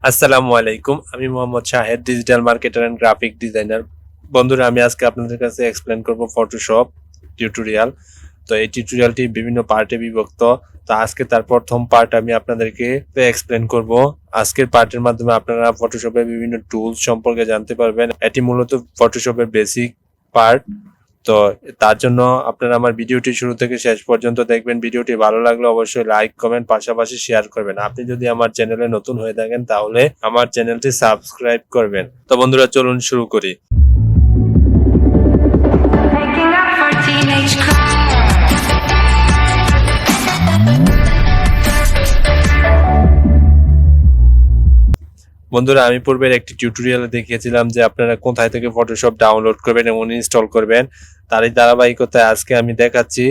আসসালামু আলাইকুম। আমি Mohammad Shahed, digital marketer and graphic designer. বন্ধুরা, আমি আজকে আপনাদের কাছে এক্সপ্লেন করব ফটোশপ টিউটোরিয়াল। তো এই টিউটোরিয়ালটি বিভিন্ন পার্টে বিভক্ত। তো আজকে তার প্রথম পার্ট আমি আপনাদেরকে এক্সপ্লেন করব। আজকের পার্টের মাধ্যমে আপনারা ফটোশপের বিভিন্ন টুলস সম্পর্কে জানতে পারবেন। এটি মূলত ফটোশপের বেসিক পার্ট। তো তার জন্য আপনারা আমার ভিডিওটি শুরু থেকে শেষ পর্যন্ত দেখবেন। ভিডিওটি ভালো লাগলে অবশ্যই লাইক, কমেন্ট, পাশাপাশি শেয়ার করবেন। আপনি যদি আমার চ্যানেলে নতুন হয়ে থাকেন তাহলে আমার চ্যানেলটি সাবস্ক্রাইব করবেন। তো বন্ধুরা, চলুন শুরু করি। Making up for teenage cry. বন্ধুরা, আমি পূর্বের একটি টিউটোরিয়ালে দেখিয়েছিলাম যে আপনারা কোথায় থেকে ফটোশপ ডাউনলোড করবেন এবং ইনস্টল করবেন। তারই ধারাবাহিকতায় আজকে আমি দেখাচ্ছি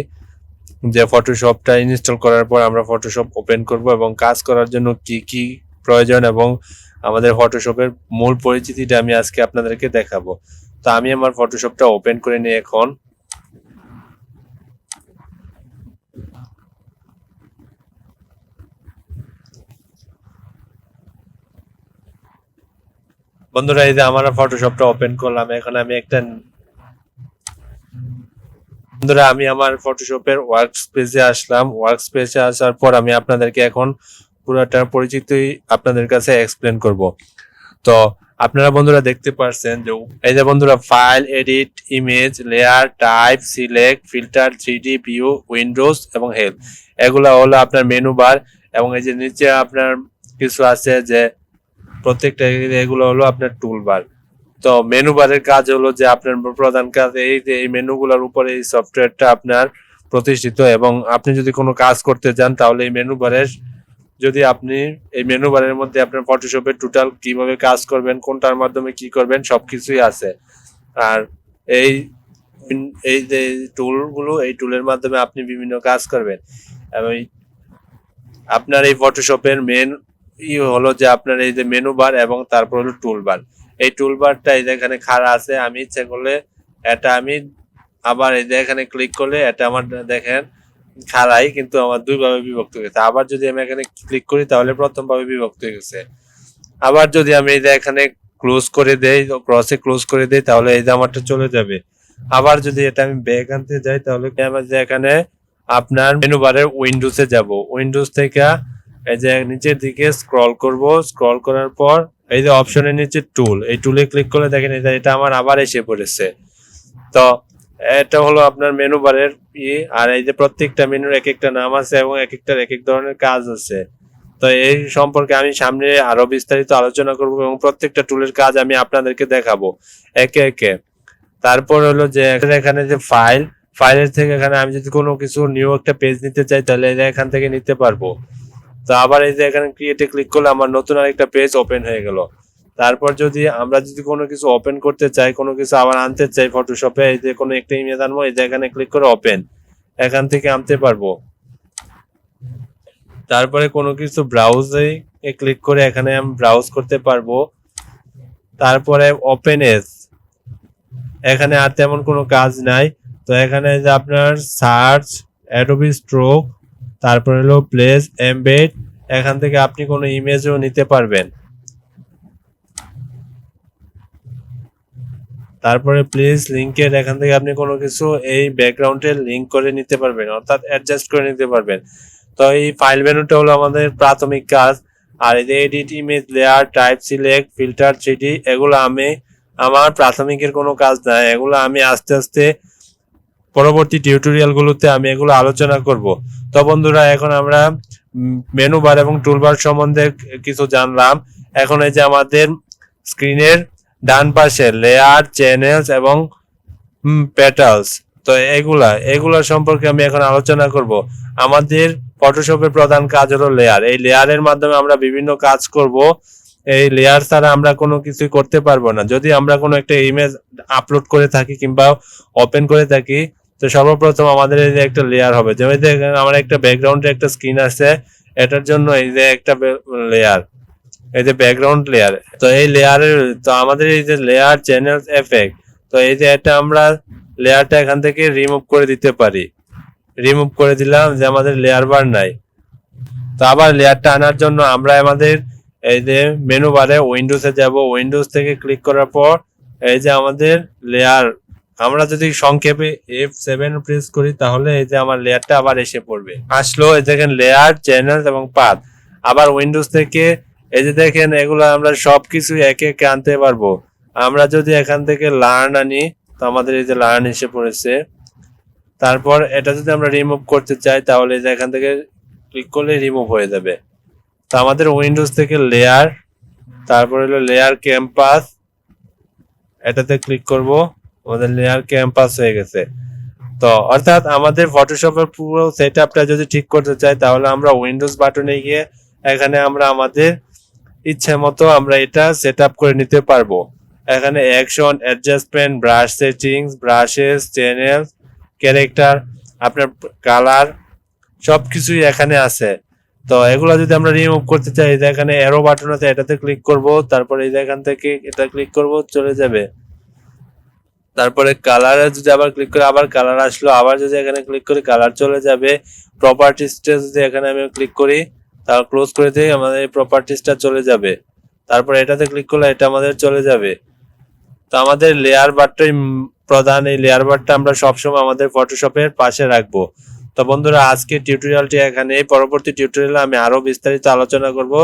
যে ফটোশপটা ইনস্টল করার পর আমরা ফটোশপ ওপেন করব এবং কাজ করার জন্য কি কি প্রয়োজন এবং আমাদের ফটোশপের মূল পরিচিতিটা আমি আজকে আপনাদেরকে দেখাবো। তো আমি আমার ফটোশপটা ওপেন করে নিই এখন। বন্ধুরা, এই যে আমার ফটোশপটা ওপেন করলাম। এখন আমি আমার ফটোশপের ওয়ার্ক স্পেসে আসলাম। ওয়ার্ক স্পেসে আসার পর আমি আপনাদেরকে এখন পুরোটার পরিচিতি আপনাদের কাছে এক্সপ্লেন করব। তো আপনারা বন্ধুরা দেখতে পাচ্ছেন যে এই যে বন্ধুরা, file, edit, image, layer, type, select, filter, 3D view, Windows এবং হেল্প, এগুলা হলো আপনার মেনু বার। এবং এই যে নিচে আপনার কিছু আছে যে প্রত্যেকটা, এগুলো হলো আপনার টুল বার। তো মেনু বারের কাজ হলো যে আপনার প্রধান কাজ এই মেনুগুলোর উপরে এই সফটওয়্যারটা আপনার প্রতিষ্ঠিত। এবং আপনি যদি কোনো কাজ করতে চান তাহলে এই মেনু বারের মধ্যে আপনার ফটোশপের টোটাল কিভাবে কাজ করবেন, কোনটার মাধ্যমে কি করবেন, সবকিছুই আছে। আর এই এই যে টুলগুলো, এই টুলের মাধ্যমে আপনি বিভিন্ন কাজ করবেন। এবং আপনার এই ফটোশপের মেন হলো যে আপনার এই যে মেনু বার এবং তারপর হলো টুল বার। এই টুল বারটা এই যে এখানে খাড়া আছে, আমি ইচ্ছে করলে এটা আমি আবার এই যে এখানে ক্লিক করলে এটা আমার দেখেন খাড়াই, কিন্তু আমার দুইভাবে বিভক্ত হয়ে গেছে। আবার যদি আমি এখানে ক্লিক করি তাহলে প্রথম ভাবে বিভক্ত হয়ে গেছে। আবার যদি আমি এই যে এখানে ক্লোজ করে দেই, ক্রসে ক্লোজ করে দেই, তাহলে এই যে আমারটা চলে যাবে। আবার যদি এটা আমি ব্যাক আনতে যাই তাহলে আমার যে এখানে আপনার মেনু বারের উইন্ডোজে যাব। উইন্ডোজ থেকে এই যে নিচের দিকে স্ক্রল করব। স্ক্রল করার পর এই যে অপশনের নিচে টুল, এই টুলে ক্লিক করলে দেখেন এটা আমার আবার এসে পড়েছে। তো এটা হলো আপনার মেনু বারের আর এই যে প্রত্যেকটা মেনুর এক একটা নাম আছে এবং এক একটার এক এক ধরনের কাজ আছে। তো এই সম্পর্কে আমি সামনে আরো বিস্তারিত আলোচনা করব এবং প্রত্যেকটা টুলের কাজ আমি আপনাদেরকে দেখাবো একে একে। তারপর হলো যে এখানে যে ফাইলের থেকে এখানে আমি যদি কোনো কিছু নিউ একটা পেজ নিতে চাই তাহলে এখান থেকে নিতে পারবো। তো আবার এই যে এখানে ক্রিয়েটে ক্লিক করলে আমার নতুন আরেকটা পেজ ওপেন হয়ে গেল। তারপর আমরা যদি কোনো কিছু ওপেন করতে চাই, কোনো কিছু আবার আনতে চাই ফটোশপে, এই যে কোনো একটা ইমেজ আনবো, এই যে এখানে ক্লিক করে ওপেন, এখান থেকে আনতে পারবো। তারপরে কোনো কিছু ব্রাউজে ক্লিক করে এখানে আমি ব্রাউজ করতে পারবো। তারপরে ওপেন এজ, এখানে আর তেমন কোনো কাজ নাই। তো এখানে যে আপনার সার্চ, অ্যাডোবি স্ট্রোক, তারপরে হলো প্লেস, এমবেড, এখান থেকে আপনি কোনো ইমেজও নিতে পারবেন। তারপরে প্লিজ লিংকের, এখান থেকে আপনি কোনো কিছু এই ব্যাকগ্রাউন্ডে লিংক করে নিতে পারবেন, অর্থাৎ অ্যাডজাস্ট করে নিতে পারবেন। তো এই ফাইল মেনুটা হলো আমাদের প্রাথমিক কাজ। আর এই যে edit, image, layer, type, select, filter, 3D, এগুলো আমার প্রাথমিকের কোনো কাজ নাই। এগুলো আমি আস্তে আস্তে পরবর্তী টিউটোরিয়ালগুলোতে আমি এগুলো আলোচনা করব। তো বন্ধুরা, এখন আমরা মেনু বার এবং টুলবার সম্বন্ধে কিছু জানলাম। এখন এই যে আমাদের স্ক্রিনের ডান পাশে লেয়ার, চ্যানেলস এবং পেটালস, তো এগুলা সম্পর্কে আমি এখন আলোচনা করব। আমাদের ফটোশপের প্রধান কাজ হলো লেয়ার। এই লেয়ারের মাধ্যমে আমরা বিভিন্ন কাজ করব। এই লেয়ার ছাড়া আমরা কোনো কিছুই করতে পারবো না। যদি আমরা কোনো একটা ইমেজ আপলোড করে থাকি কিংবা ওপেন করে থাকি, তো সর্বপ্রথম আমাদের এই যে একটা লেয়ার হবে। যেমন আমার একটা ব্যাকগ্রাউন্ডে একটা স্ক্রিন আছে, এটার জন্য এই যে একটা লেয়ার, এই যে ব্যাকগ্রাউন্ড লেয়ার। তো এই লেয়ারের, তো আমাদের এই যে লেয়ার, চ্যানেল, এফেক্ট, তো এই যে এটা আমরা লেয়ারটা এখান থেকে রিমুভ করে দিতে পারি। রিমুভ করে দিলাম যে আমাদের লেয়ার বার নাই। তো আবার লেয়ারটা আনার জন্য আমরা আমাদের এই যে মেনু বারে উইন্ডোজে যাব, উইন্ডোজ থেকে ক্লিক করার পর এই যে আমাদের লেয়ার, আমরা যদি সংক্ষেপে F7 প্রেস করি তাহলে এই যে আমার লেয়ারটা আবার এসে পড়বে, আসলো। এই দেখেন লেয়ার, চ্যানেল এবং পাথ। আবার উইন্ডোজ থেকে এই যে দেখেন এগুলো আমরা সবকিছু একে একে আনতে পারবো। আমরা যদি এখান থেকে লার্ন আনি তো আমাদের এই যে লার্ন এসে পড়েছে। তারপর এটা যদি আমরা রিমুভ করতে চাই তাহলে এই যে এখান থেকে ক্লিক করলে রিমুভ হয়ে যাবে। তো আমাদের উইন্ডোজ থেকে লেয়ার, তারপর হলো লেয়ার ক্যাম্পাস, এটাতে ক্লিক করব, আমাদের লেয়ার ক্যাম্পাস হয়ে গেছে। তো অর্থাৎ আমাদের ফটোশপের পুরো সেটআপটা যদি ঠিক করতে চাই তাহলে আমরা উইন্ডোজ বাটনে গিয়ে এখানে আমরা আমাদের ইচ্ছে মতো আমরা এটা সেটআপ করে নিতে পারবো। এখানে action, adjustment, brush settings, brushes, channel, character, আপনার কালার সবকিছুই এখানে আছে। তো এগুলো যদি আমরা রিমুভ করতে চাই, এখানে অ্যারো বাটন আছে, এটাতে ক্লিক করব, তারপরে এই যে এখান থেকে এটা ক্লিক করব, চলে যাবে। তারপরে কালারে যদি আবার ক্লিক করে আবার কালার আসলো, আবার যদি এখানে ক্লিক করি কালার চলে যাবে। প্রপার্টিসটা যদি এখানে আমি ক্লিক করি তাহলে ক্লোজ করে দিই, আমাদের এই প্রপার্টিসটা চলে যাবে। তারপরে এটাতে ক্লিক করলে এটা আমাদের চলে যাবে। তো আমাদের লেয়ার বারটাই প্রধান, এই লেয়ার বারটা আমরা সবসময় আমাদের ফটোশপের পাশে রাখবো। তো বন্ধুরা আজকে টিউটোরিয়ালটি এখানে, পরবর্তী টিউটোরিয়ালে আমি আরো বিস্তারিত আলোচনা করব।